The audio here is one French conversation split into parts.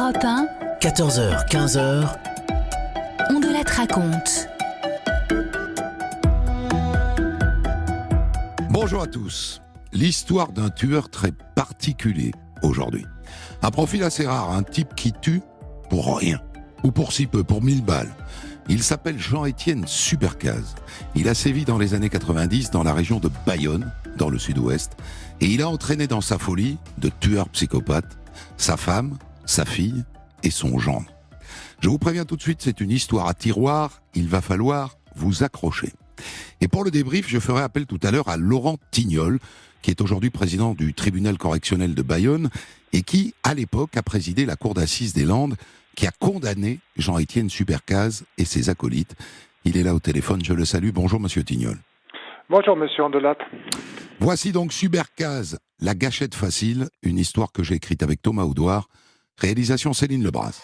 Europe 1, 14h, 15h, on de la te raconte. Bonjour à tous. L'histoire d'un tueur très particulier aujourd'hui. Un profil assez rare, un type qui tue pour rien, ou pour si peu, pour 1000 balles. Il s'appelle Jean-Étienne Supercaz. Il a sévi dans les années 90 dans la région de Bayonne, dans le sud-ouest, et il a entraîné dans sa folie de tueur psychopathe sa femme, sa fille et son gendre. Je vous préviens tout de suite, c'est une histoire à tiroir, il va falloir vous accrocher. Et pour le débrief, je ferai appel tout à l'heure à Laurent Tignol, qui est aujourd'hui président du tribunal correctionnel de Bayonne et qui, à l'époque, a présidé la cour d'assises des Landes, qui a condamné Jean-Étienne Supercaz et ses acolytes. Il est là au téléphone, je le salue. Bonjour Monsieur Tignol. Bonjour Monsieur Andelat. Voici donc Supercaz, la gâchette facile, une histoire que j'ai écrite avec Thomas Audouard, réalisation Céline Lebras.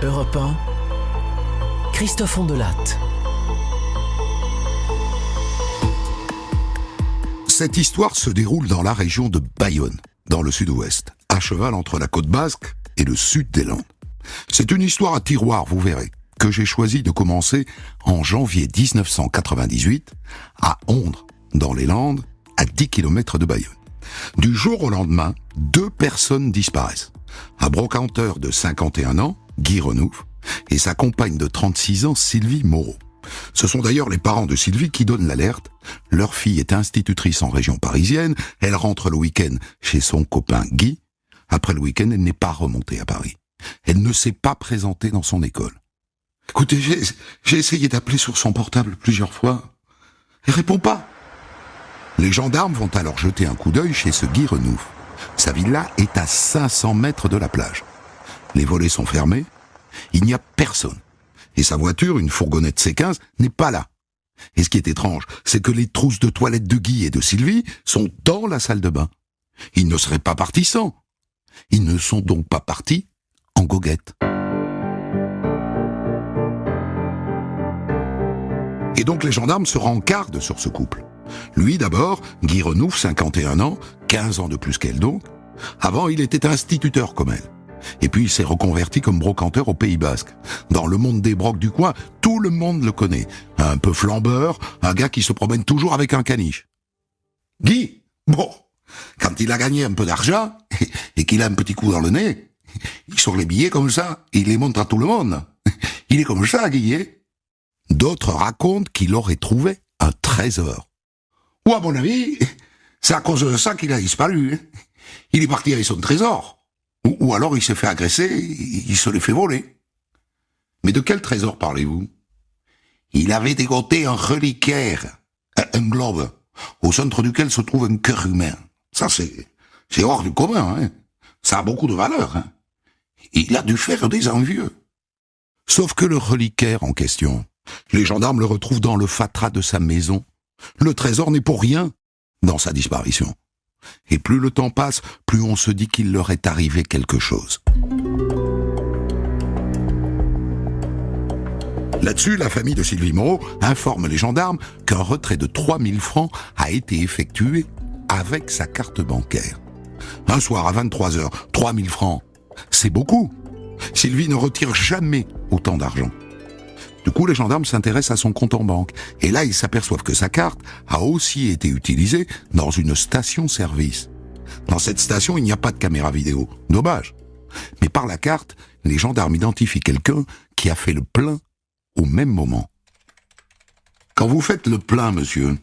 Europe 1, Christophe Ondelat. Cette histoire se déroule dans la région de Bayonne, dans le sud-ouest, à cheval entre la côte basque et le sud des Landes. C'est une histoire à tiroir, vous verrez, que j'ai choisi de commencer en janvier 1998 à Ondres, dans les Landes, à 10 km de Bayonne. Du jour au lendemain, 2 personnes disparaissent. Un brocanteur de 51 ans, Guy Renouf, et sa compagne de 36 ans, Sylvie Moreau. Ce sont d'ailleurs les parents de Sylvie qui donnent l'alerte. Leur fille est institutrice en région parisienne, elle rentre le week-end chez son copain Guy. Après le week-end, elle n'est pas remontée à Paris. Elle ne s'est pas présentée dans son école. Écoutez, j'ai essayé d'appeler sur son portable plusieurs fois. Elle répond pas. Les gendarmes vont alors jeter un coup d'œil chez ce Guy Renouf. Sa villa est à 500 mètres de la plage. Les volets sont fermés, il n'y a personne. Et sa voiture, une fourgonnette C15, n'est pas là. Et ce qui est étrange, c'est que les trousses de toilette de Guy et de Sylvie sont dans la salle de bain. Ils ne seraient pas partis sans. Ils ne sont donc pas partis en goguette. Et donc les gendarmes se rencardent sur ce couple. Lui d'abord, Guy Renouf, 51 ans, 15 ans de plus qu'elle donc. Avant, il était instituteur comme elle. Et puis il s'est reconverti comme brocanteur au Pays Basque. Dans le monde des brocs du coin, tout le monde le connaît. Un peu flambeur, un gars qui se promène toujours avec un caniche. Guy, bon, quand il a gagné un peu d'argent, et qu'il a un petit coup dans le nez, il sort les billets comme ça, et il les montre à tout le monde. Il est comme ça, Guy, hein. D'autres racontent qu'il aurait trouvé un trésor. Ou à mon avis, c'est à cause de ça qu'il a disparu. Hein. Il est parti avec son trésor. Ou alors il s'est fait agresser, il se l'est fait voler. Mais de quel trésor parlez-vous? Il avait dégoté un reliquaire, un globe, au centre duquel se trouve un cœur humain. Ça, c'est hors du commun, hein. Ça a beaucoup de valeur, hein. Il a dû faire des envieux. Sauf que le reliquaire en question, les gendarmes le retrouvent dans le fatras de sa maison. Le trésor n'est pour rien dans sa disparition. Et plus le temps passe, plus on se dit qu'il leur est arrivé quelque chose. Là-dessus, la famille de Sylvie Moreau informe les gendarmes qu'un retrait de 3000 francs a été effectué avec sa carte bancaire. Un soir à 23h, 3000 francs, c'est beaucoup. Sylvie ne retire jamais autant d'argent. Du coup, les gendarmes s'intéressent à son compte en banque. Et là, ils s'aperçoivent que sa carte a aussi été utilisée dans une station-service. Dans cette station, il n'y a pas de caméra vidéo. Dommage. Mais par la carte, les gendarmes identifient quelqu'un qui a fait le plein au même moment. Quand vous faites le plein, monsieur,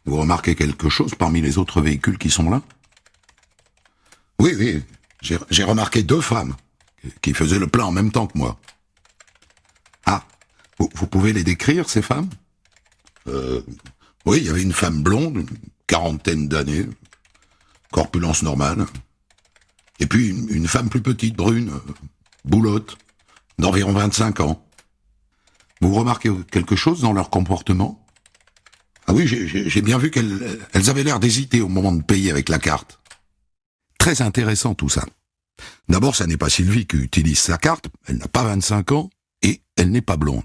vous remarquez quelque chose parmi les autres véhicules qui sont là? Oui, j'ai remarqué 2 femmes qui faisaient le plein en même temps que moi. Ah, vous pouvez les décrire, ces femmes? Oui, il y avait une femme blonde, une quarantaine d'années, corpulence normale. Et puis une femme plus petite, brune, boulotte, d'environ 25 ans. Vous remarquez quelque chose dans leur comportement? Ah oui, j'ai bien vu qu'elles avaient l'air d'hésiter au moment de payer avec la carte. Très intéressant tout ça. D'abord, ça n'est pas Sylvie qui utilise sa carte, elle n'a pas 25 ans, et elle n'est pas blonde.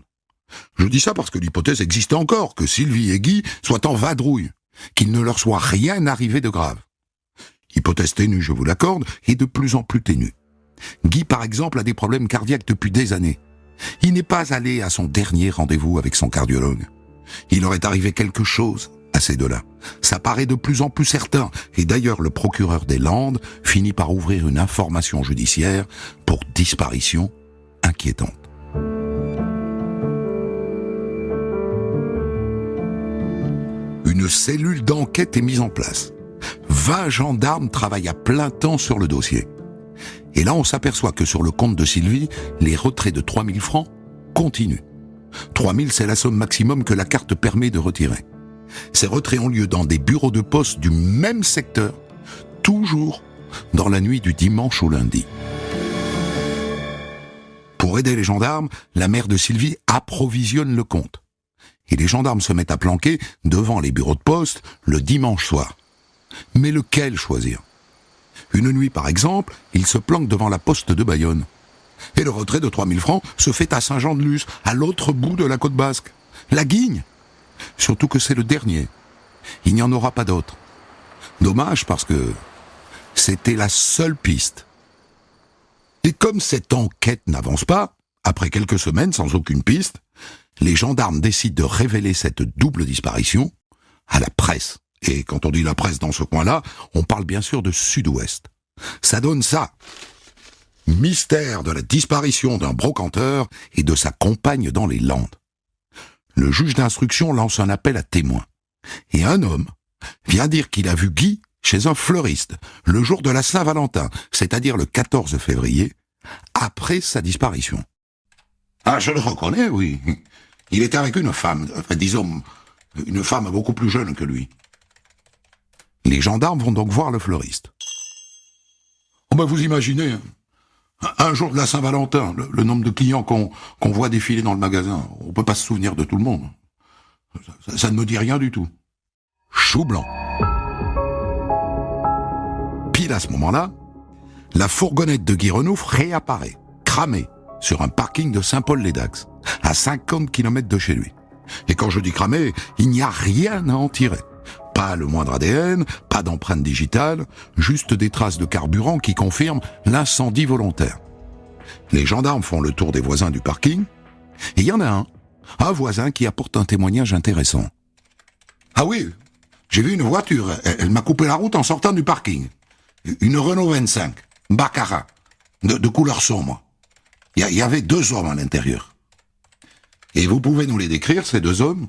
Je dis ça parce que l'hypothèse existe encore, que Sylvie et Guy soient en vadrouille, qu'il ne leur soit rien arrivé de grave. Il Hypothèse ténue, je vous l'accorde, et de plus en plus ténue. Guy, par exemple, a des problèmes cardiaques depuis des années. Il n'est pas allé à son dernier rendez-vous avec son cardiologue. Il aurait arrivé quelque chose à ces deux-là. Ça paraît de plus en plus certain. Et d'ailleurs, le procureur des Landes finit par ouvrir une information judiciaire pour disparition inquiétante. Une cellule d'enquête est mise en place. 20 gendarmes travaillent à plein temps sur le dossier. Et là, on s'aperçoit que sur le compte de Sylvie, les retraits de 3 000 francs continuent. 3 000, c'est la somme maximum que la carte permet de retirer. Ces retraits ont lieu dans des bureaux de poste du même secteur, toujours dans la nuit du dimanche au lundi. Pour aider les gendarmes, la mère de Sylvie approvisionne le compte. Et les gendarmes se mettent à planquer devant les bureaux de poste le dimanche soir. Mais lequel choisir ? Une nuit, par exemple, ils se planquent devant la poste de Bayonne. Et le retrait de 3 000 francs se fait à Saint-Jean-de-Luz, à l'autre bout de la côte basque. La Guigne. Surtout que c'est le dernier. Il n'y en aura pas d'autre. Dommage parce que c'était la seule piste. Et comme cette enquête n'avance pas, après quelques semaines sans aucune piste, les gendarmes décident de révéler cette double disparition à la presse. Et quand on dit la presse dans ce coin-là, on parle bien sûr de Sud-Ouest. Ça donne ça. Mystère de la disparition d'un brocanteur et de sa compagne dans les Landes. Le juge d'instruction lance un appel à témoins. Et un homme vient dire qu'il a vu Guy chez un fleuriste le jour de la Saint-Valentin, c'est-à-dire le 14 février, après sa disparition. Ah, je le reconnais, oui. Il était avec une femme, enfin, disons, une femme beaucoup plus jeune que lui. Les gendarmes vont donc voir le fleuriste. Oh ben vous imaginez, un jour de la Saint-Valentin, le nombre de clients qu'on voit défiler dans le magasin, on peut pas se souvenir de tout le monde. Ça ne me dit rien du tout. Chou blanc. Pile à ce moment-là, la fourgonnette de Guy Renouf réapparaît, cramée, sur un parking de Saint-Paul-les-Dax, à 50 km de chez lui. Et quand je dis cramée, il n'y a rien à en tirer. Pas le moindre ADN, pas d'empreinte digitale, juste des traces de carburant qui confirment l'incendie volontaire. Les gendarmes font le tour des voisins du parking, et il y en a un voisin qui apporte un témoignage intéressant. Ah oui, j'ai vu une voiture, elle m'a coupé la route en sortant du parking. Une Renault 25, Baccarat, de couleur sombre. Il y avait 2 hommes à l'intérieur. Et vous pouvez nous les décrire, ces 2 hommes ?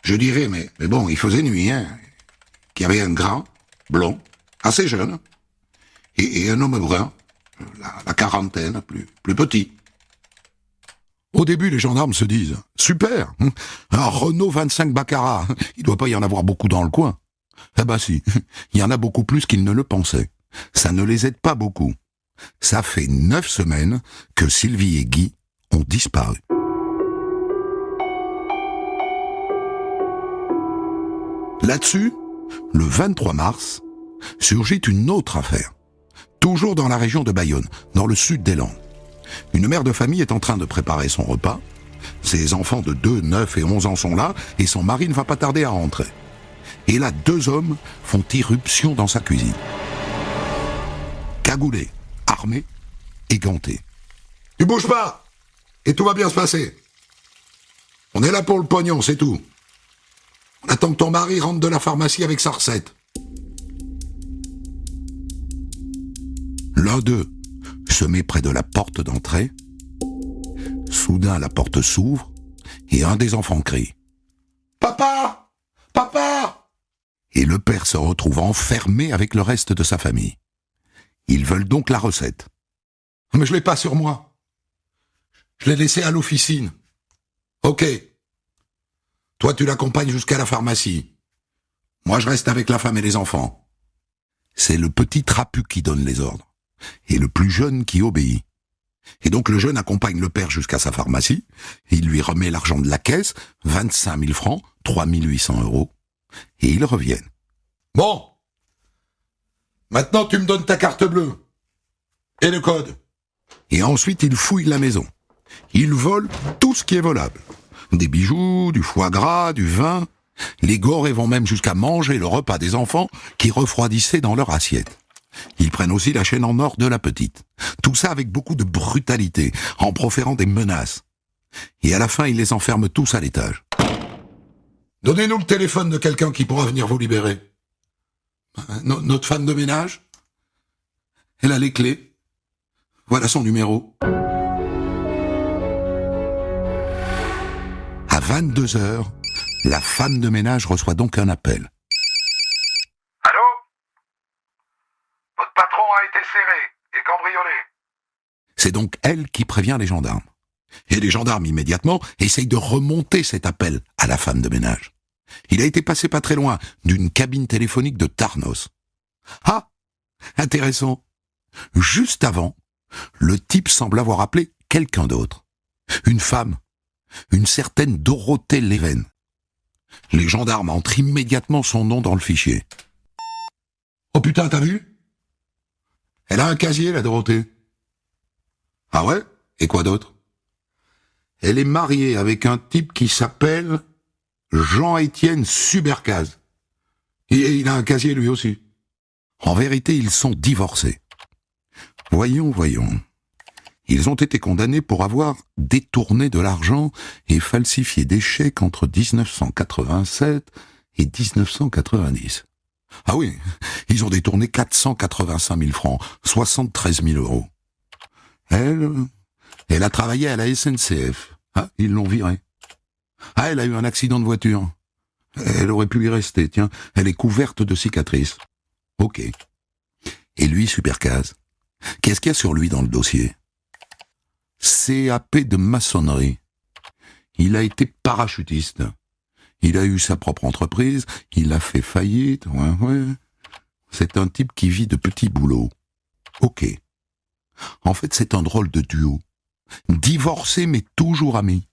Je dirais, mais bon, il faisait nuit, hein, qu'il y avait un grand, blond, assez jeune, et un homme brun, la quarantaine, plus petit. Au début, les gendarmes se disent, super, un Renault 25 Baccarat, il doit pas y en avoir beaucoup dans le coin. Eh ben si, il y en a beaucoup plus qu'ils ne le pensaient. Ça ne les aide pas beaucoup. Ça fait 9 semaines que Sylvie et Guy ont disparu. Là-dessus, le 23 mars, surgit une autre affaire. Toujours dans la région de Bayonne, dans le sud des Landes. Une mère de famille est en train de préparer son repas. Ses enfants de 2, 9 et 11 ans sont là, et son mari ne va pas tarder à rentrer. Et là, 2 hommes font irruption dans sa cuisine. Cagoulés, armés et gantés. « Tu bouges pas, et tout va bien se passer. On est là pour le pognon, c'est tout. On attend que ton mari rentre de la pharmacie avec sa recette. » L'un d'eux se met près de la porte d'entrée. Soudain, la porte s'ouvre et un des enfants crie « Papa ! Papa !» Et le père se retrouve enfermé avec le reste de sa famille. Ils veulent donc la recette. « Mais je l'ai pas sur moi. Je l'ai laissé à l'officine. »« Ok. Toi, tu l'accompagnes jusqu'à la pharmacie. Moi, je reste avec la femme et les enfants. » C'est le petit trapu qui donne les ordres, et le plus jeune qui obéit. Et donc le jeune accompagne le père jusqu'à sa pharmacie, et il lui remet l'argent de la caisse, 25 000 francs, 3 800 €, et ils reviennent. « Bon, maintenant tu me donnes ta carte bleue, et le code. » Et ensuite ils fouillent la maison. Ils volent tout ce qui est volable. Des bijoux, du foie gras, du vin, Les gorées vont même jusqu'à manger le repas des enfants qui refroidissaient dans leur assiette. Ils prennent aussi la chaîne en or de la petite. Tout ça avec beaucoup de brutalité, en proférant des menaces. Et à la fin, ils les enferment tous à l'étage. Donnez-nous le téléphone de quelqu'un qui pourra venir vous libérer. Notre femme de ménage? Elle a les clés. Voilà son numéro. À 22h, la femme de ménage reçoit donc un appel. Allô? Votre patron a été serré et cambriolé. C'est donc elle qui prévient les gendarmes. Et les gendarmes, immédiatement, essayent de remonter cet appel à la femme de ménage. Il a été passé pas très loin d'une cabine téléphonique de Tarnos. Ah, intéressant. Juste avant, le type semble avoir appelé quelqu'un d'autre. Une femme. Une certaine Dorothée Leven. Les gendarmes entrent immédiatement son nom dans le fichier. Oh putain, t'as vu? Elle a un casier, la Dorothée. Ah ouais? Et quoi d'autre? Elle est mariée avec un type qui s'appelle Jean-Étienne Subercase. Et il a un casier lui aussi. En vérité, ils sont divorcés. Voyons. Ils ont été condamnés pour avoir détourné de l'argent et falsifié des chèques entre 1987 et 1990. Ah oui, ils ont détourné 485 000 francs, 73 000 euros. Elle a travaillé à la SNCF. Ah, ils l'ont virée. Ah, elle a eu un accident de voiture. Elle aurait pu y rester, tiens. Elle est couverte de cicatrices. Ok. Et lui, Subercase, qu'est-ce qu'il y a sur lui dans le dossier? CAP de maçonnerie. Il a été parachutiste. Il a eu sa propre entreprise, il a fait faillite, ouais. C'est un type qui vit de petits boulots. Ok. En fait, c'est un drôle de duo. Divorcé mais toujours amis.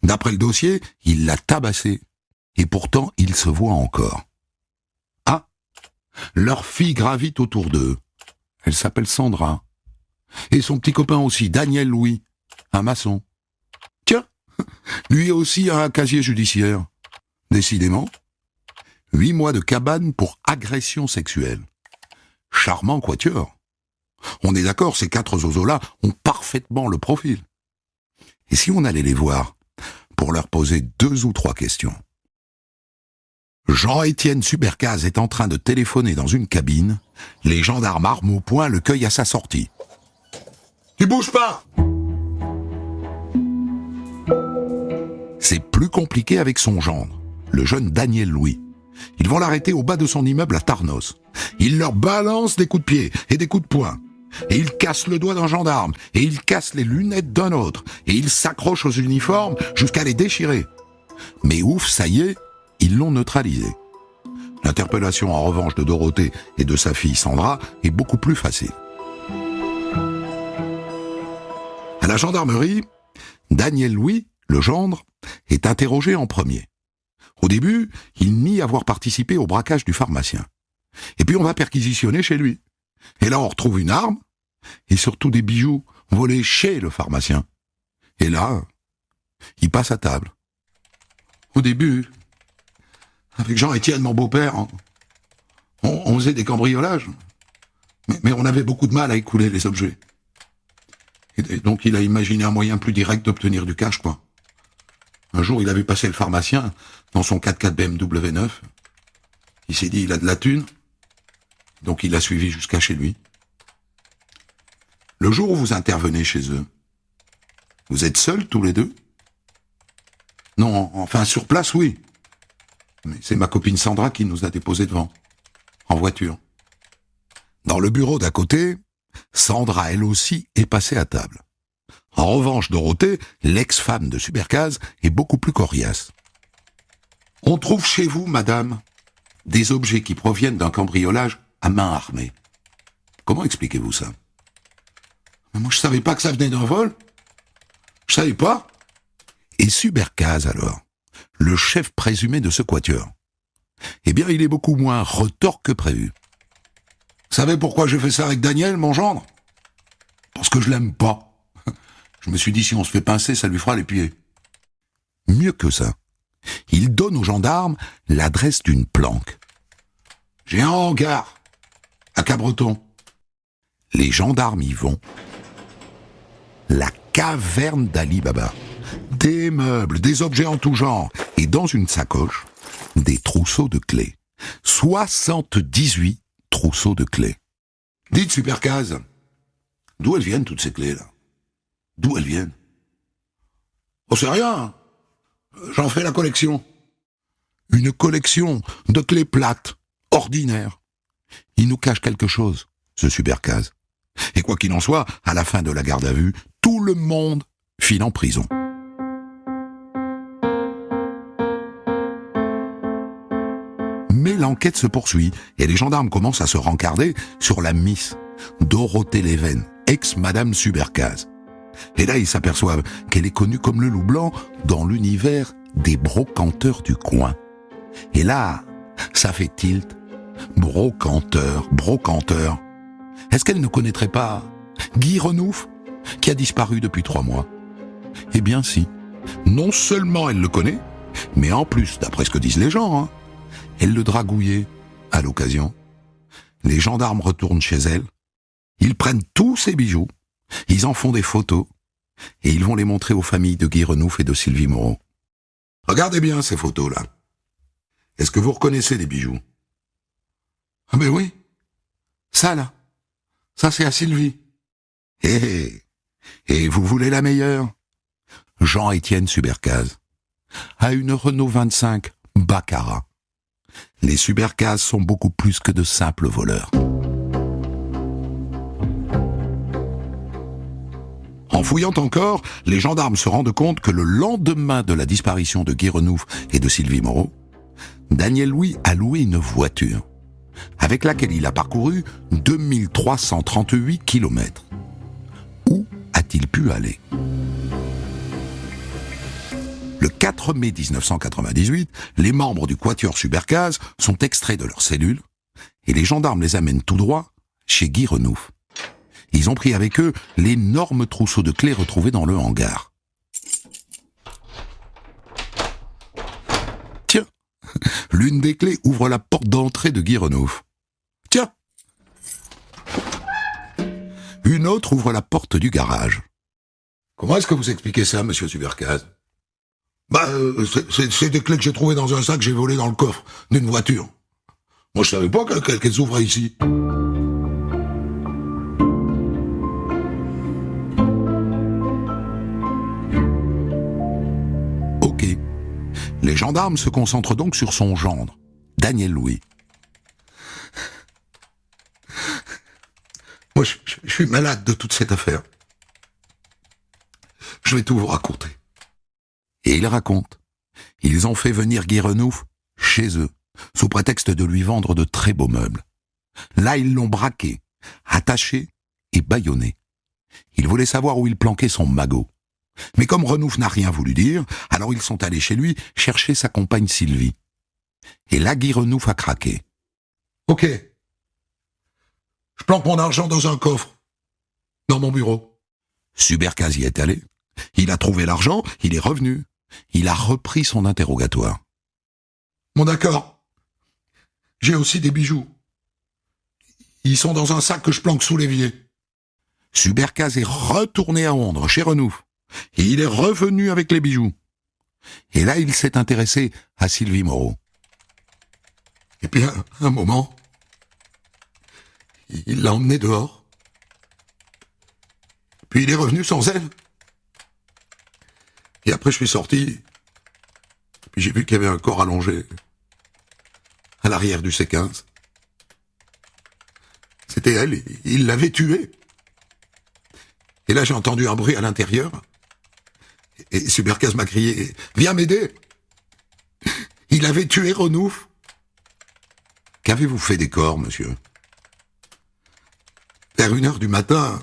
D'après le dossier, il l'a tabassé. Et pourtant, ils se voient encore. Ah, leur fille gravite autour d'eux. Elle s'appelle Sandra. Et son petit copain aussi, Daniel Louis, un maçon. Tiens, lui aussi a un casier judiciaire. Décidément, 8 mois de cabane pour agression sexuelle. Charmant quatuor. On est d'accord, ces 4 zozos-là ont parfaitement le profil. Et si on allait les voir pour leur poser 2 ou 3 questions? Jean-Étienne Subercase est en train de téléphoner dans une cabine. Les gendarmes armes au poing le cueillent à sa sortie. Tu bouges pas! C'est plus compliqué avec son gendre, le jeune Daniel Louis. Ils vont l'arrêter au bas de son immeuble à Tarnos. Il leur balance des coups de pied et des coups de poing. Et il casse le doigt d'un gendarme, et il casse les lunettes d'un autre, et il s'accroche aux uniformes jusqu'à les déchirer. Mais ouf, ça y est, ils l'ont neutralisé. L'interpellation en revanche de Dorothée et de sa fille Sandra est beaucoup plus facile. À la gendarmerie, Daniel Louis, le gendre, est interrogé en premier. Au début, il nie avoir participé au braquage du pharmacien. Et puis on va perquisitionner chez lui. Et là on retrouve une arme, et surtout des bijoux volés chez le pharmacien. Et là, il passe à table. Au début, avec Jean-Étienne, mon beau-père, on faisait des cambriolages, mais on avait beaucoup de mal à écouler les objets. Et donc il a imaginé un moyen plus direct d'obtenir du cash, quoi. Un jour, il a vu passer le pharmacien dans son 4x4 BMW 9. Il s'est dit, il a de la thune. Donc il l'a suivi jusqu'à chez lui. Le jour où vous intervenez chez eux, vous êtes seuls tous les deux? Non, enfin sur place, oui. Mais c'est ma copine Sandra qui nous a déposés devant, en voiture. Dans le bureau d'à côté, Sandra, elle aussi, est passée à table. En revanche, Dorothée, l'ex-femme de Subercase, est beaucoup plus coriace. On trouve chez vous, madame, des objets qui proviennent d'un cambriolage à main armée. Comment expliquez-vous ça? Moi, je savais pas que ça venait d'un vol. Je savais pas. Et Subercase, alors, le chef présumé de ce quatuor, eh bien, il est beaucoup moins retors que prévu. Vous savez pourquoi j'ai fait ça avec Daniel, mon gendre? Parce que je l'aime pas. Je me suis dit, si on se fait pincer, ça lui fera les pieds. Mieux que ça. Il donne aux gendarmes l'adresse d'une planque. « J'ai un hangar, à Cabreton. » Les gendarmes y vont. La caverne d'Ali Baba. Des meubles, des objets en tout genre, et dans une sacoche, des trousseaux de clés. 78 trousseaux de clés. Dites, Supercase, d'où elles viennent toutes ces clés-là? D'où elles viennent? Oh, c'est rien. J'en fais la collection. Une collection de clés plates, ordinaires. Il nous cache quelque chose, ce Supercase. Et quoi qu'il en soit, à la fin de la garde à vue, tout le monde file en prison. Mais l'enquête se poursuit et les gendarmes commencent à se rencarder sur la Miss Dorothée Leven, ex-Madame Supercase. Et là, ils s'aperçoivent qu'elle est connue comme le loup blanc dans l'univers des brocanteurs du coin. Et là, ça fait tilt. Brocanteur. Est-ce qu'elle ne connaîtrait pas Guy Renouf, qui a disparu depuis 3 mois? Eh bien si. Non seulement elle le connaît, mais en plus, d'après ce que disent les gens, elle le dragouillait à l'occasion. Les gendarmes retournent chez elle, ils prennent tous ses bijoux, ils en font des photos, et ils vont les montrer aux familles de Guy Renouf et de Sylvie Moreau. Regardez bien ces photos-là. Est-ce que vous reconnaissez les bijoux? Ah ben oui, ça là, ça c'est à Sylvie. Et vous voulez la meilleure? Jean-Étienne Supercase a une Renault 25 Baccarat. Les Supercases sont beaucoup plus que de simples voleurs. En fouillant encore, les gendarmes se rendent compte que le lendemain de la disparition de Guy Renouf et de Sylvie Moreau, Daniel Louis a loué une voiture, avec laquelle il a parcouru 2338 kilomètres. Où a-t-il pu aller? Le 4 mai 1998, les membres du Quatuor Supercase sont extraits de leur cellule et les gendarmes les amènent tout droit chez Guy Renouf. Ils ont pris avec eux l'énorme trousseau de clés retrouvés dans le hangar. Tiens, l'une des clés ouvre la porte d'entrée de Guy Renouf. Tiens, une autre ouvre la porte du garage. Comment est-ce que vous expliquez ça, monsieur Supercase? C'est des clés que j'ai trouvées dans un sac que j'ai volé dans le coffre d'une voiture. Moi, je savais pas qu'elles s'ouvraient ici. Ok. Les gendarmes se concentrent donc sur son gendre, Daniel Louis. Moi, je suis malade de toute cette affaire. Je vais tout vous raconter. Et il raconte. Ils ont fait venir Guy Renouf chez eux, sous prétexte de lui vendre de très beaux meubles. Là, ils l'ont braqué, attaché et bâillonné. Ils voulaient savoir où il planquait son magot. Mais comme Renouf n'a rien voulu dire, alors ils sont allés chez lui chercher sa compagne Sylvie. Et là, Guy Renouf a craqué. Ok. Je planque mon argent dans un coffre, dans mon bureau. Supercase y est allé. Il a trouvé l'argent, il est revenu. Il a repris son interrogatoire. Bon d'accord. J'ai aussi des bijoux. Ils sont dans un sac que je planque sous l'évier. Supercase est retourné à Londres, chez Renouf. Et il est revenu avec les bijoux. Et là, il s'est intéressé à Sylvie Moreau. Et puis, à un moment, il l'a emmenée dehors. Puis il est revenu sans elle. Et après, je suis sorti, puis j'ai vu qu'il y avait un corps allongé à l'arrière du C15. C'était elle, il l'avait tuée. Et là, j'ai entendu un bruit à l'intérieur, et Supercase m'a crié « Viens m'aider !» Il avait tué Renouf. Qu'avez-vous fait des corps, monsieur? Vers 1h du matin,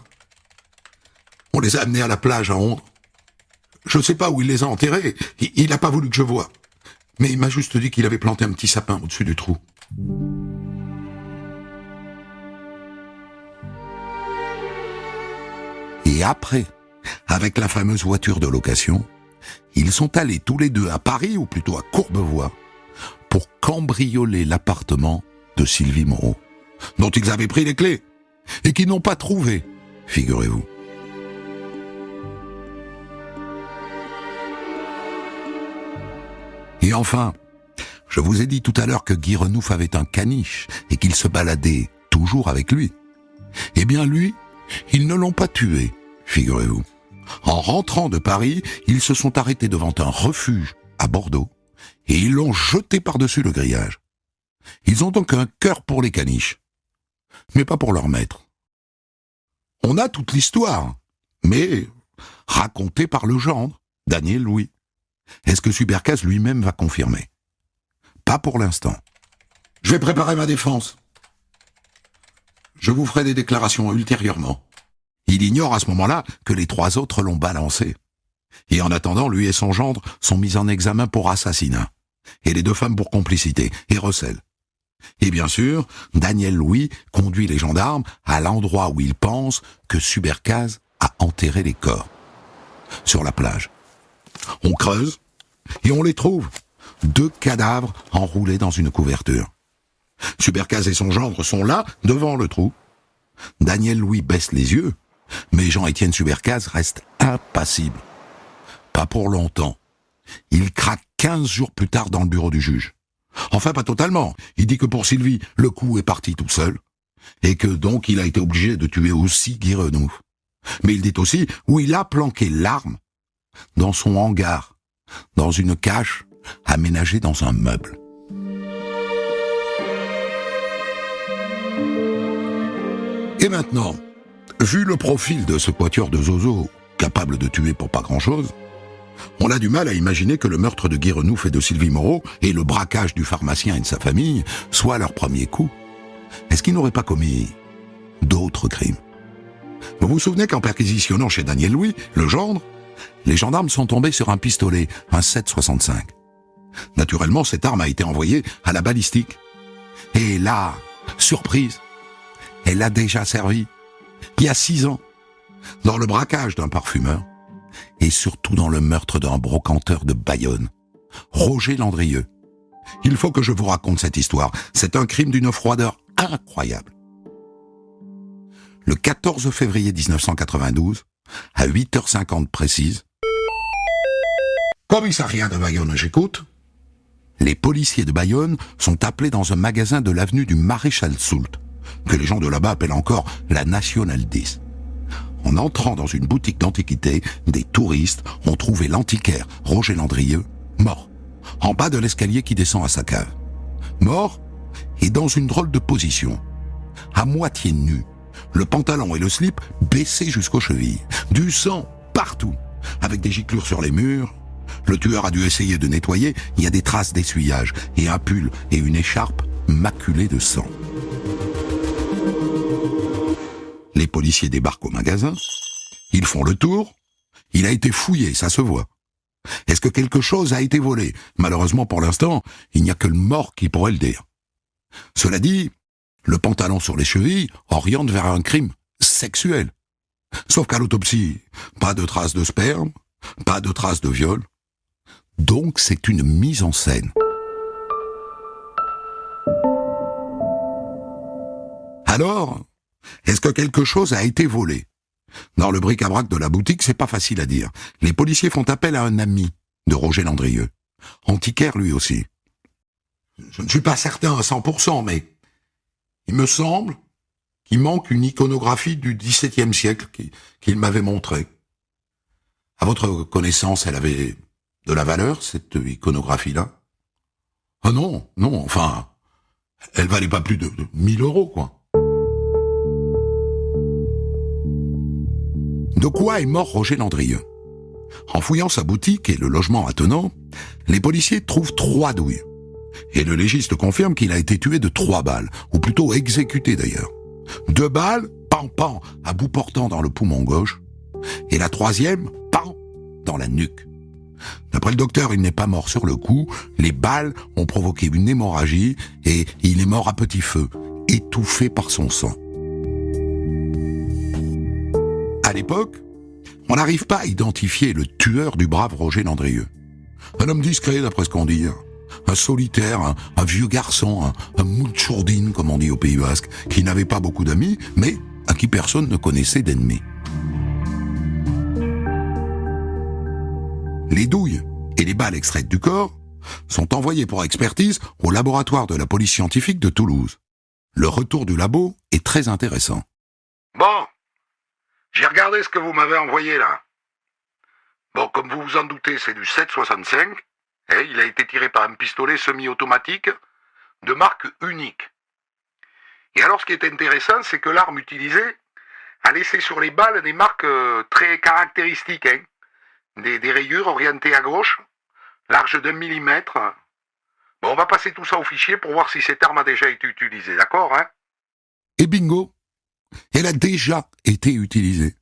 on les a amenés à la plage à Londres. Je ne sais pas où il les a enterrés. Il n'a pas voulu que je voie. Mais il m'a juste dit qu'il avait planté un petit sapin au-dessus du trou. Et après, avec la fameuse voiture de location, ils sont allés tous les deux à Paris, ou plutôt à Courbevoie, pour cambrioler l'appartement de Sylvie Moreau, dont ils avaient pris les clés, et qu'ils n'ont pas trouvé, figurez-vous. Et enfin, je vous ai dit tout à l'heure que Guy Renouf avait un caniche et qu'il se baladait toujours avec lui. Eh bien lui, ils ne l'ont pas tué, figurez-vous. En rentrant de Paris, ils se sont arrêtés devant un refuge à Bordeaux et ils l'ont jeté par-dessus le grillage. Ils ont donc un cœur pour les caniches, mais pas pour leur maître. On a toute l'histoire, mais racontée par le gendre, Daniel Louis. Est-ce que Subercase lui-même va confirmer? Pas pour l'instant. Je vais préparer ma défense. Je vous ferai des déclarations ultérieurement. Il ignore à ce moment-là que les 3 autres l'ont balancé. Et en attendant, lui et son gendre sont mis en examen pour assassinat. Et les 2 femmes pour complicité et recel. Et bien sûr, Daniel Louis conduit les gendarmes à l'endroit où il pense que Subercase a enterré les corps. Sur la plage. On creuse et on les trouve. 2 cadavres enroulés dans une couverture. Subercase et son gendre sont là, devant le trou. Daniel Louis baisse les yeux, mais Jean-Étienne Subercase reste impassible. Pas pour longtemps. Il craque 15 jours plus tard dans le bureau du juge. Enfin, pas totalement. Il dit que pour Sylvie, le coup est parti tout seul, et que donc il a été obligé de tuer aussi Guy Renouf. Mais il dit aussi où il a planqué l'arme dans son hangar, dans une cache aménagée dans un meuble. Et maintenant, vu le profil de ce quatuor de zozo, capable de tuer pour pas grand-chose, on a du mal à imaginer que le meurtre de Guy Renouf et de Sylvie Moreau et le braquage du pharmacien et de sa famille soient leur premier coup. Est-ce qu'ils n'auraient pas commis d'autres crimes? Vous vous souvenez qu'en perquisitionnant chez Daniel Louis, le gendre, les gendarmes sont tombés sur un pistolet, un 7,65. Naturellement, cette arme a été envoyée à la balistique. Et là, surprise, elle a déjà servi, il y a 6 ans, dans le braquage d'un parfumeur, et surtout dans le meurtre d'un brocanteur de Bayonne, Roger Landrieux. Il faut que je vous raconte cette histoire. C'est un crime d'une froideur incroyable. Le 14 février 1992, à 8h50 précise, commissariat de Bayonne, j'écoute. Les policiers de Bayonne sont appelés dans un magasin de l'avenue du Maréchal Soult, que les gens de là-bas appellent encore la Nationale 10. En entrant dans une boutique d'antiquités, des touristes ont trouvé l'antiquaire Roger Landrieux mort, en bas de l'escalier qui descend à sa cave. Mort et dans une drôle de position, à moitié nu, le pantalon et le slip baissés jusqu'aux chevilles, du sang partout, avec des giclures sur les murs. Le tueur a dû essayer de nettoyer, il y a des traces d'essuyage et un pull et une écharpe maculés de sang. Les policiers débarquent au magasin, ils font le tour, il a été fouillé, ça se voit. Est-ce que quelque chose a été volé? Malheureusement pour l'instant, il n'y a que le mort qui pourrait le dire. Cela dit, le pantalon sur les chevilles oriente vers un crime sexuel. Sauf qu'à l'autopsie, pas de traces de sperme, pas de traces de viol. Donc c'est une mise en scène. Alors, est-ce que quelque chose a été volé? Dans le bric-à-brac de la boutique, c'est pas facile à dire. Les policiers font appel à un ami de Roger Landrieux. Antiquaire lui aussi. Je ne suis pas certain à 100%, mais il me semble qu'il manque une iconographie du XVIIe siècle qu'il m'avait montrée. À votre connaissance, elle avait de la valeur, cette iconographie-là? Ah non, enfin, elle valait pas plus de 1000 €, quoi. De quoi est mort Roger Landrieux? En fouillant sa boutique et le logement attenant, les policiers trouvent 3 douilles. Et le légiste confirme qu'il a été tué de 3 balles, ou plutôt exécuté d'ailleurs. 2 balles, pan, à bout portant dans le poumon gauche, et la 3e, pan, dans la nuque. D'après le docteur, il n'est pas mort sur le coup, les balles ont provoqué une hémorragie, et il est mort à petit feu, étouffé par son sang. À l'époque, On n'arrive pas à identifier le tueur du brave Roger Landrieux. Un homme discret, d'après ce qu'on dit. Un solitaire, un vieux garçon, un mouchourdine, comme on dit au Pays Basque, qui n'avait pas beaucoup d'amis, mais à qui personne ne connaissait d'ennemis. Les douilles et les balles extraites du corps sont envoyées pour expertise au laboratoire de la police scientifique de Toulouse. Le retour du labo est très intéressant. Bon, j'ai regardé ce que vous m'avez envoyé là. Bon, comme vous vous en doutez, c'est du 7,65. Et il a été tiré par un pistolet semi-automatique de marque unique. Et alors, ce qui est intéressant, c'est que l'arme utilisée a laissé sur les balles des marques très caractéristiques. Des rayures orientées à gauche, larges d'1 millimètre. Bon, on va passer tout ça au fichier pour voir si cette arme a déjà été utilisée, d'accord, hein? Et bingo, elle a déjà été utilisée.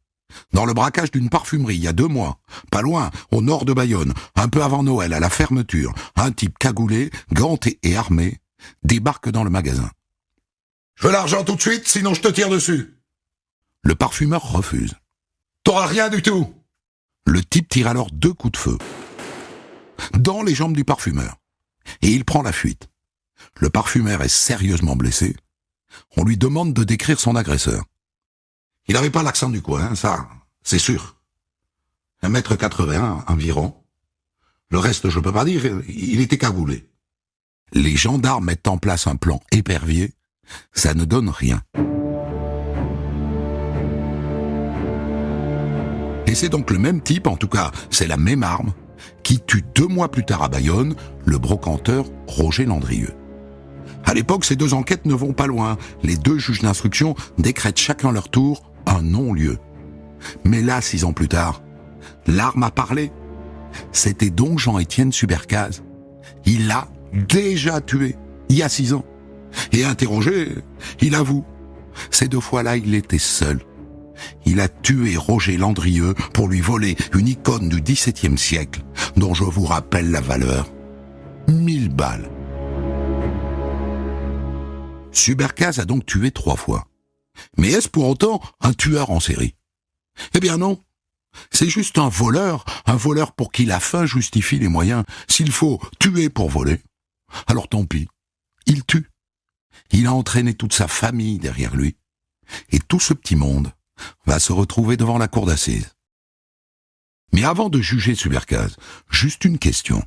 Dans le braquage d'une parfumerie, il y a 2 mois, pas loin, au nord de Bayonne, un peu avant Noël, à la fermeture, un type cagoulé, ganté et armé, débarque dans le magasin. « Je veux l'argent tout de suite, sinon je te tire dessus !» Le parfumeur refuse. « T'auras rien du tout !» Le type tire alors 2 coups de feu dans les jambes du parfumeur. Et il prend la fuite. Le parfumeur est sérieusement blessé. On lui demande de décrire son agresseur. Il n'avait pas l'accent du coin, ça, c'est sûr. 1m81 environ. Le reste, je peux pas dire, il était cagoulé. Les gendarmes mettent en place un plan épervier. Ça ne donne rien. Et c'est donc le même type, en tout cas, c'est la même arme, qui tue 2 mois plus tard à Bayonne, le brocanteur Roger Landrieux. À l'époque, ces 2 enquêtes ne vont pas loin. Les 2 juges d'instruction décrètent chacun leur tour un non-lieu. Mais là, 6 ans plus tard, l'arme a parlé. C'était donc Jean-Étienne Subercase. Il l'a déjà tué, il y a 6 ans. Et interrogé, il avoue. Ces 2 fois-là, il était seul. Il a tué Roger Landrieux pour lui voler une icône du XVIIe siècle, dont je vous rappelle la valeur. 1000 balles. Subercase a donc tué 3 fois. Mais est-ce pour autant un tueur en série? Eh bien non. C'est juste un voleur pour qui la fin justifie les moyens. S'il faut tuer pour voler, alors tant pis. Il tue. Il a entraîné toute sa famille derrière lui. Et tout ce petit monde va se retrouver devant la cour d'assises. Mais avant de juger Subercase, juste une question.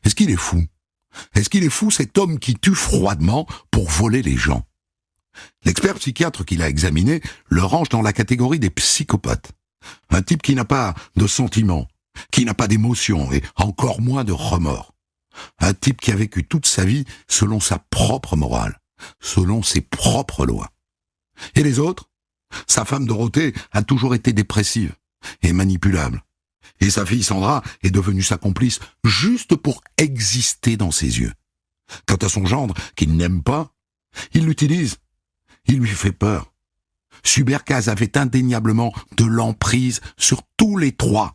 Est-ce qu'il est fou? Est-ce qu'il est fou, cet homme qui tue froidement pour voler les gens? L'expert psychiatre qui l'a examiné le range dans la catégorie des psychopathes. Un type qui n'a pas de sentiments, qui n'a pas d'émotions et encore moins de remords. Un type qui a vécu toute sa vie selon sa propre morale, selon ses propres lois. Et les autres? Sa femme Dorothée a toujours été dépressive et manipulable. Et sa fille Sandra est devenue sa complice juste pour exister dans ses yeux. Quant à son gendre, qu'il n'aime pas, il l'utilise. Il lui fait peur. Subercase avait indéniablement de l'emprise sur tous les 3.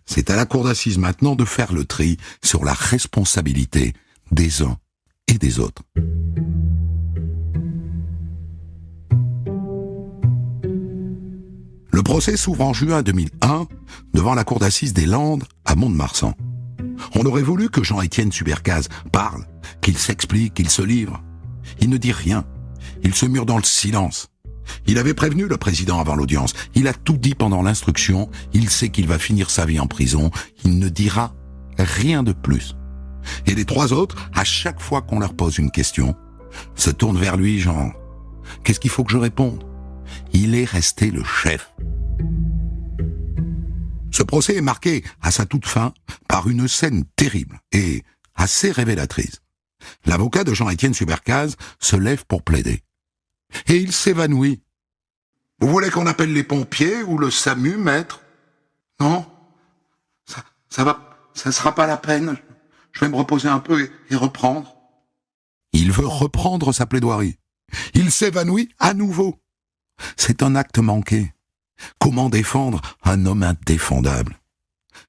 C'est à la cour d'assises maintenant de faire le tri sur la responsabilité des uns et des autres. Le procès s'ouvre en juin 2001 devant la cour d'assises des Landes à Mont-de-Marsan. On aurait voulu que Jean-Étienne Subercase parle, qu'il s'explique, qu'il se livre. Il ne dit rien. Il se mure dans le silence. Il avait prévenu le président avant l'audience. Il a tout dit pendant l'instruction. Il sait qu'il va finir sa vie en prison. Il ne dira rien de plus. Et les 3 autres, à chaque fois qu'on leur pose une question, se tournent vers lui genre « Qu'est-ce qu'il faut que je réponde ?» Il est resté le chef. Ce procès est marqué à sa toute fin par une scène terrible et assez révélatrice. L'avocat de Jean-Étienne Subercase se lève pour plaider. Et il s'évanouit. « Vous voulez qu'on appelle les pompiers ou le SAMU, maître ?»« Non, ça sera pas la peine. Je vais me reposer un peu et reprendre. » Il veut reprendre sa plaidoirie. Il s'évanouit à nouveau. C'est un acte manqué. Comment défendre un homme indéfendable?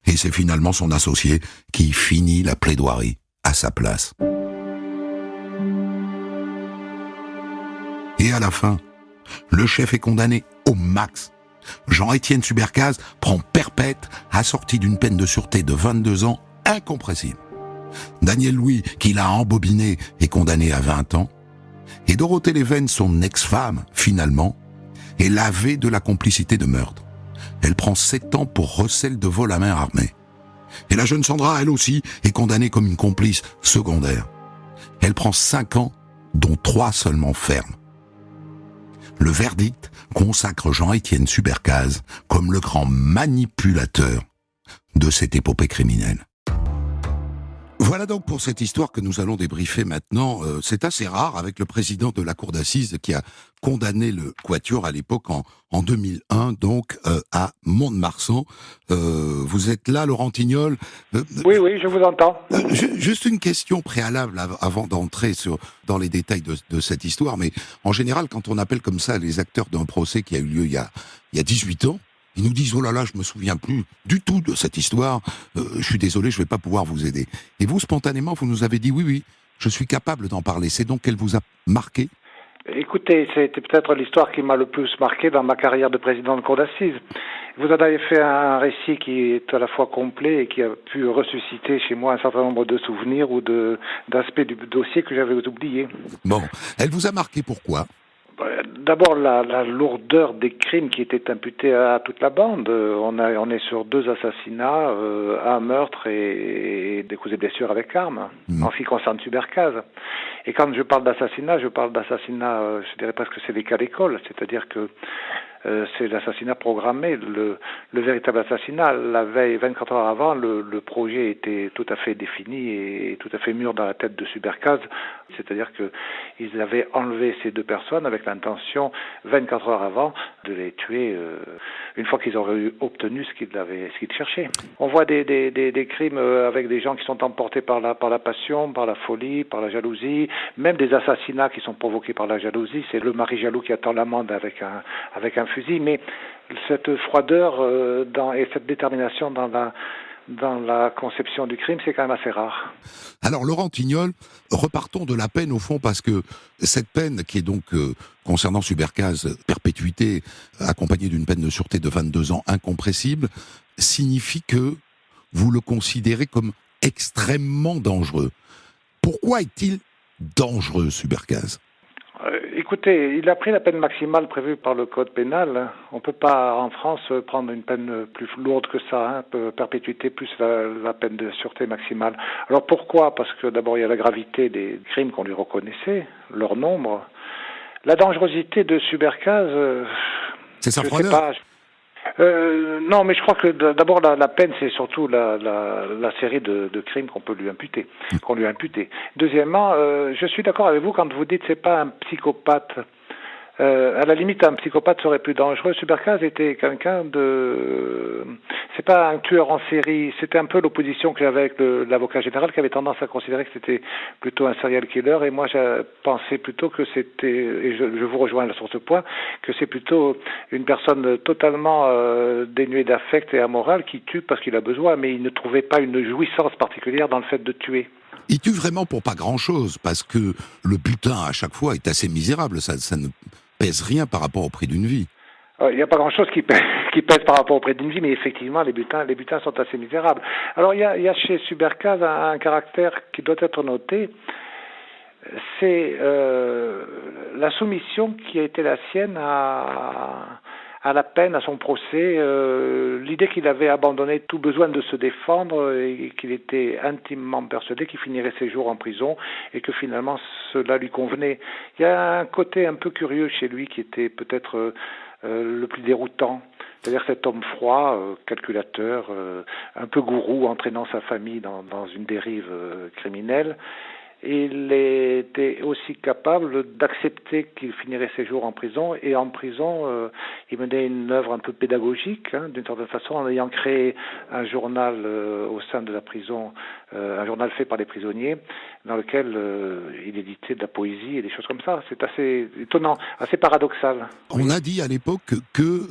Et c'est finalement son associé qui finit la plaidoirie à sa place. Et à la fin, le chef est condamné au max. Jean-Étienne Subercase prend perpète, assorti d'une peine de sûreté de 22 ans, incompressible. Daniel Louis, qui l'a embobiné, est condamné à 20 ans. Et Dorothée Leven, son ex-femme, finalement, est lavée de la complicité de meurtre. Elle prend 7 ans pour recel de vol à main armée. Et la jeune Sandra, elle aussi, est condamnée comme une complice secondaire. Elle prend 5 ans, dont 3 seulement fermes. Le verdict consacre Jean-Étienne Subercase comme le grand manipulateur de cette épopée criminelle. Voilà donc pour cette histoire que nous allons débriefer maintenant. C'est assez rare avec le président de la cour d'assises qui a condamné le Quatuor à l'époque en 2001, donc à Mont-de-Marsan. Vous êtes là, Laurent Tignol. Oui, je vous entends. Juste une question préalable avant d'entrer dans les détails de cette histoire, mais en général, quand on appelle comme ça les acteurs d'un procès qui a eu lieu il y a 18 ans, ils nous disent « Oh là là, je me souviens plus du tout de cette histoire, je suis désolé, je vais pas pouvoir vous aider. » Et vous, spontanément, vous nous avez dit « Oui, je suis capable d'en parler. » C'est donc qu'elle vous a marqué ? Écoutez, c'était peut-être l'histoire qui m'a le plus marqué dans ma carrière de président de cour d'assises. Vous en avez fait un récit qui est à la fois complet et qui a pu ressusciter chez moi un certain nombre de souvenirs ou d'aspects du dossier que j'avais oubliés. Bon, elle vous a marqué pourquoi ? D'abord, la lourdeur des crimes qui étaient imputés à toute la bande. On est sur 2 assassinats, un meurtre et des coups et blessures avec armes, en ce qui concerne Subercase. Et quand je parle d'assassinat, je dirais presque que c'est des cas d'école, c'est-à-dire que c'est l'assassinat programmé, le véritable assassinat. La veille, 24 heures avant, le projet était tout à fait défini et tout à fait mûr dans la tête de Subercase. C'est-à-dire qu'ils avaient enlevé ces 2 personnes avec l'intention, 24 heures avant, de les tuer une fois qu'ils auraient obtenu ce qu'ils cherchaient. On voit des crimes avec des gens qui sont emportés par la passion, par la folie, par la jalousie, même des assassinats qui sont provoqués par la jalousie. C'est le mari jaloux qui attend l'amende avec un fusil, mais cette froideur et cette détermination dans la conception du crime, c'est quand même assez rare. Alors Laurent Tignol, repartons de la peine au fond, parce que cette peine qui est donc concernant Subercase, perpétuité accompagnée d'une peine de sûreté de 22 ans incompressible, signifie que vous le considérez comme extrêmement dangereux. Pourquoi est-il dangereux, Subercase ? Écoutez, il a pris la peine maximale prévue par le code pénal. On ne peut pas, en France, prendre une peine plus lourde que ça, perpétuité plus la peine de sûreté maximale. Alors pourquoi ? Parce que d'abord, il y a la gravité des crimes qu'on lui reconnaissait, leur nombre. La dangerosité de Subercase, c'est sa je froideur. sais pas. Non, mais je crois que d'abord la peine, c'est surtout la série de crimes qu'on lui a imputés. Deuxièmement, je suis d'accord avec vous quand vous dites c'est pas un psychopathe. À la limite, un psychopathe serait plus dangereux. Subercase était quelqu'un c'est pas un tueur en série. C'était un peu l'opposition que j'avais avec l'avocat général, qui avait tendance à considérer que c'était plutôt un serial killer. Et moi, j'ai pensé plutôt que c'était, et je vous rejoins sur ce point, que c'est plutôt une personne totalement dénuée d'affect et amorale qui tue parce qu'il a besoin, mais il ne trouvait pas une jouissance particulière dans le fait de tuer. Il tue vraiment pour pas grand-chose, parce que le butin, à chaque fois, est assez misérable. Ça ne pèse rien par rapport au prix d'une vie. Il n'y a pas grand-chose qui pèse par rapport au prix d'une vie, mais effectivement, les butins sont assez misérables. Alors, il y a chez Subercase un caractère qui doit être noté, c'est la soumission qui a été la sienne à la peine, à son procès, l'idée qu'il avait abandonné tout besoin de se défendre et qu'il était intimement persuadé qu'il finirait ses jours en prison et que finalement cela lui convenait. Il y a un côté un peu curieux chez lui qui était peut-être le plus déroutant. C'est-à-dire cet homme froid, calculateur, un peu gourou, entraînant sa famille dans une dérive criminelle. Il était aussi capable d'accepter qu'il finirait ses jours en prison, et en prison, il menait une œuvre un peu pédagogique, d'une certaine façon, en ayant créé un journal au sein de la prison, un journal fait par les prisonniers, dans lequel il éditait de la poésie et des choses comme ça. C'est assez étonnant, assez paradoxal. On a dit à l'époque que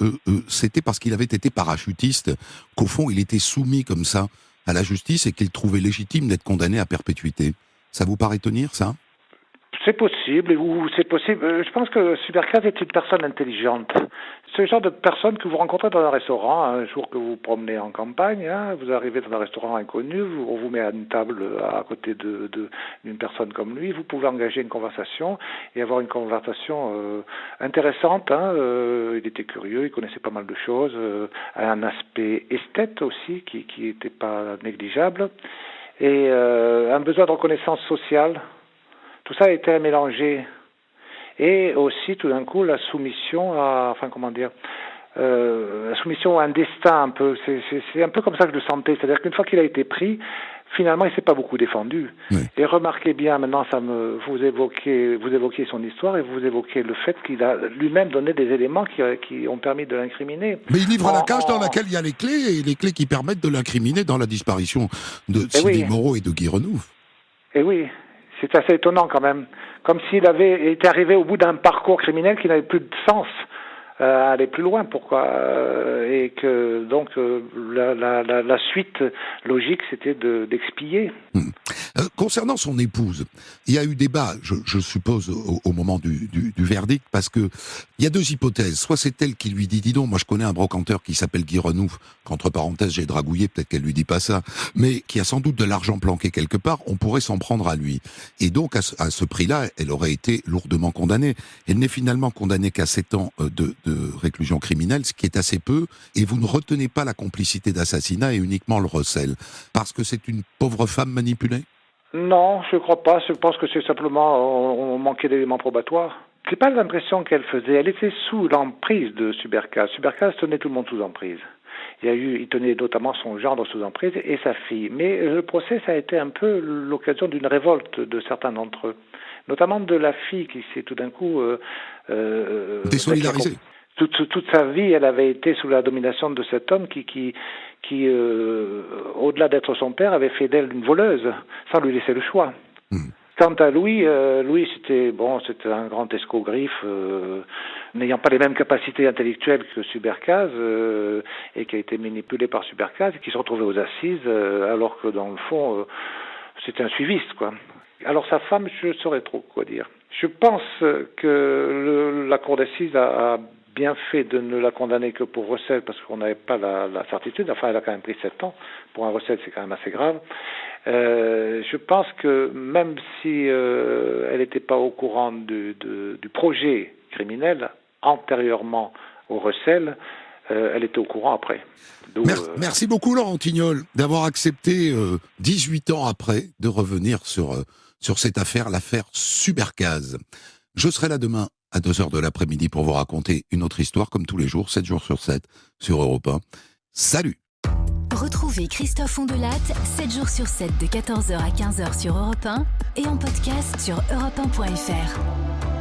c'était parce qu'il avait été parachutiste, qu'au fond, il était soumis comme ça à la justice et qu'il trouvait légitime d'être condamné à perpétuité. Ça vous paraît tenir, ça ? C'est possible, c'est possible. Je pense que Supercaz est une personne intelligente. C'est le genre de personne que vous rencontrez dans un restaurant, un jour que vous promenez en campagne, vous arrivez dans un restaurant inconnu, on vous met à une table à côté d'une personne comme lui, vous pouvez engager une conversation et avoir une conversation intéressante. Il était curieux, il connaissait pas mal de choses, un aspect esthète aussi qui était pas négligeable, et un besoin de reconnaissance sociale. Tout ça a été mélangé. Et aussi, tout d'un coup, la soumission à un destin un peu. C'est un peu comme ça que je le sentais. C'est-à-dire qu'une fois qu'il a été pris, finalement, il s'est pas beaucoup défendu. Oui. Et remarquez bien, maintenant, vous évoquez son histoire et vous évoquez le fait qu'il a lui-même donné des éléments qui ont permis de l'incriminer. Mais il livre la cage dans laquelle il y a les clés, et les clés qui permettent de l'incriminer dans la disparition de Sylvie Moreau et de Guy Renouf. Eh oui. C'est assez étonnant quand même, comme s'il avait été arrivé au bout d'un parcours criminel qui n'avait plus de sens à aller plus loin. Pourquoi et que donc la suite logique, c'était d'expier. Concernant son épouse, il y a eu débat, je suppose, au moment du verdict, parce que il y a deux hypothèses. Soit c'est elle qui lui dit, dis donc, moi je connais un brocanteur qui s'appelle Guy Renouf, qu'entre parenthèses j'ai dragouillé, peut-être qu'elle lui dit pas ça, mais qui a sans doute de l'argent planqué quelque part, on pourrait s'en prendre à lui. Et donc à ce prix-là, elle aurait été lourdement condamnée. Elle n'est finalement condamnée qu'à 7 ans de réclusion criminelle, ce qui est assez peu, et vous ne retenez pas la complicité d'assassinat et uniquement le recel, parce que c'est une pauvre femme manipulée? Non, je ne crois pas. Je pense que c'est simplement on manquait d'éléments probatoires. C'est pas l'impression qu'elle faisait. Elle était sous l'emprise de Supercaz. Supercaz tenait tout le monde sous emprise. Il tenait notamment son gendre sous emprise et sa fille. Mais le procès, ça a été un peu l'occasion d'une révolte de certains d'entre eux, notamment de la fille qui s'est tout d'un coup désolidarisée. Toute sa vie, elle avait été sous la domination de cet homme qui au-delà d'être son père, avait fait d'elle une voleuse, sans lui laisser le choix. Quant à Louis, c'était un grand escogriffe, n'ayant pas les mêmes capacités intellectuelles que Supercaz, et qui a été manipulé par Supercaz, et qui se retrouvait aux assises, alors que dans le fond, c'était un suiviste, quoi. Alors sa femme, je ne saurais trop quoi dire. Je pense que la cour d'assises a bien fait de ne la condamner que pour recel, parce qu'on n'avait pas la certitude. Enfin, elle a quand même pris 7 ans. Pour un recel, c'est quand même assez grave. Je pense que même si elle n'était pas au courant du projet criminel antérieurement au recel, elle était au courant après. Merci beaucoup, Laurent Tignol, d'avoir accepté 18 ans après de revenir sur cette affaire, l'affaire Supercaz. Je serai là demain à 2h de l'après-midi pour vous raconter une autre histoire, comme tous les jours, 7 jours sur 7, sur Europe 1. Salut! Retrouvez Christophe Ondelat 7 jours sur 7 de 14h à 15h sur Europe 1 et en podcast sur europe1.fr.